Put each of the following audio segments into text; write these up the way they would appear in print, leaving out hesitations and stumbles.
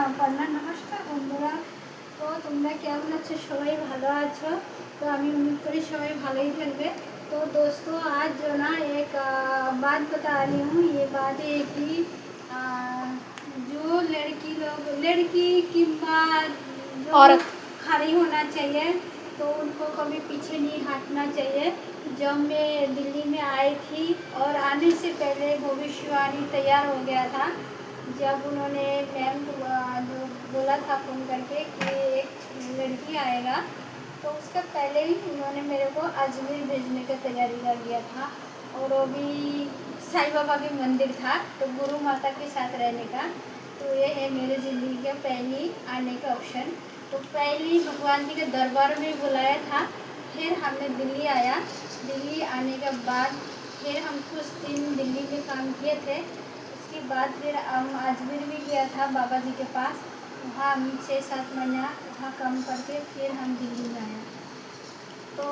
নমস্কার বন্ধুরা। তো তোমরা কেমন আছো? সবাই ভালো আছো? তো আমি उम्मीद करी सबाई भालो ही থাকবে। तो दोस्तों आज जो ना एक बात बता रही हूँ। ये बात है कि जो लड़की की बात जो औरत खड़ी होना चाहिए, तो उनको कभी पीछे नहीं हटना चाहिए। जब मैं दिल्ली में आई थी और आने से पहले भविष्यवाणी तैयार हो गया था। जब उन्होंने मैम को जो बोला था फ़ोन करके कि एक लड़की आएगा, तो उसका पहले ही उन्होंने मेरे को अजमेर भेजने का तैयारी कर लिया था। और वो भी साईं बाबा के मंदिर था, तो गुरु माता के साथ रहने का। तो ये है मेरे ज़िंदगी का पहली आने का ऑप्शन। तो पहली भगवान जी के दरबार में बुलाया था, फिर हमने दिल्ली आया। दिल्ली आने के बाद फिर हम कुछ दिन दिल्ली में काम किए थे। उसके बाद फिर हम अजमेर भी गया था बाबा जी के पास। वहाँ हम 6-7 महीना वहाँ काम करके फिर हम दिल्ली में आया। তো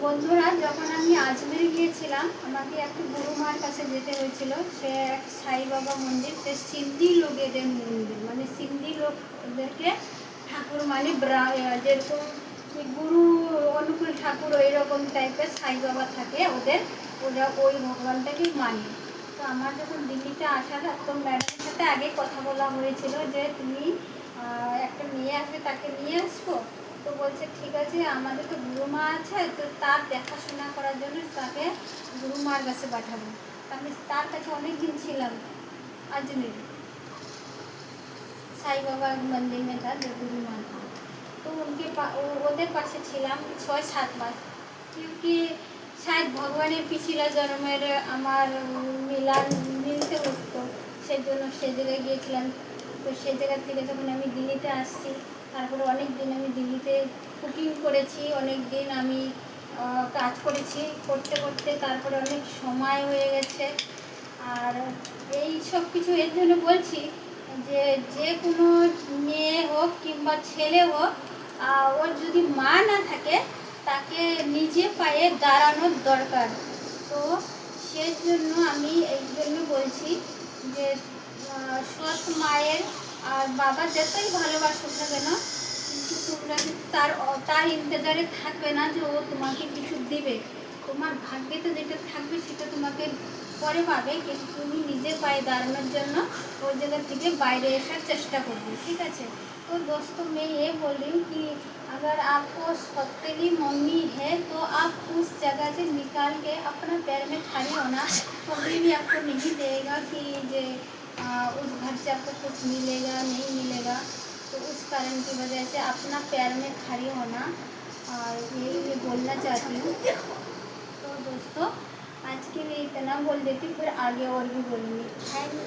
বন্ধুরা, যখন আমি আজমের গিয়েছিলাম আমাকে একটা গুরুমার কাছে যেতে হয়েছিল। সে এক সাই বাবা মন্দির, সে সিন্ধি লোকেদের মন্দির, মানে সিন্ধি লোকদেরকে ঠাকুর মানে যেরকম গুরু অনুকূল ঠাকুর ওই রকম টাইপের সাই বাবা থাকে ওদের, ওরা ওই ভগবানটাকেই মানে। তো আমার যখন দিল্লিতে আসা, তো ম্যাডামের সাথে আগে কথা বলা হয়েছিল যে তুমি একটা মেয়ে আসবে, তাকে নিয়ে আসবো। তো বলছে ঠিক আছে, আমাদের তো গুরুমা আছে, তো তার দেখাশোনা করার জন্য তাকে গুরুমার কাছে পাঠাবো। আমি তার কাছে অনেক দিন ছিলাম अजमेर। साई बाबा मंदिर में था जो गुरुमा था, तो उनके ওদের পাশে ছিলাম 6-7 মাস। क्योंकि शायद ভগবানের পিছিলা জন্মের আমার মিলতে হতো, সেজন্য সে জায়গায় গিয়েছিলাম। তো সেই জায়গা থেকে যখন আমি দিল্লিতে আসছি, তারপরে অনেক দিন আমি দিল্লিতে কুকিং করেছি, অনেক দিন আমি কাজ করেছি, করতে করতে তারপরে অনেক সময় হয়ে গেছে। আর এই সব কিছু এর জন্য বলছি যে যে কোনো মেয়ে হোক কিংবা ছেলে হোক, ওর যদি মা না থাকে তাকে নিজে পায়ে দাঁড়ানোর দরকার। তো সেই জন্য আমি এই জন্য বলছি যে সৎ মায়ের আর বাবা যতই ভালোবাসুক না কেন, কিন্তু তোমরা তার ইন্তজারে থাকবে না যে ও তোমাকে কিছু দিবে। তোমার ভাগ্যে তো যেটা থাকবে সেটা তোমাকে পরে পাবে, কিন্তু তুমি নিজে পায়ে দাঁড়ানোর जন্য ওই जगह থেকে বাইরে আসার চেষ্টা করবে, ঠিক আছে? तो दोस्तों मैं ये बोल रही हूँ कि अगर आपको सौतेली मम्मी है तो आप उस जगह से निकाल के अपना पैर में खड़ी होना। कभी भी आपको नहीं देगा कि जे उस घर से आपको कुछ मिलेगा नहीं मिलेगा। तो उस कारण की वजह से अपना पैर में खड़ी होना, और यही मैं बोलना चाहती हूँ। तो दोस्तों आज के लिए इतना बोल देती हूँ, फिर आगे और भी बोलूँगी। Thank you.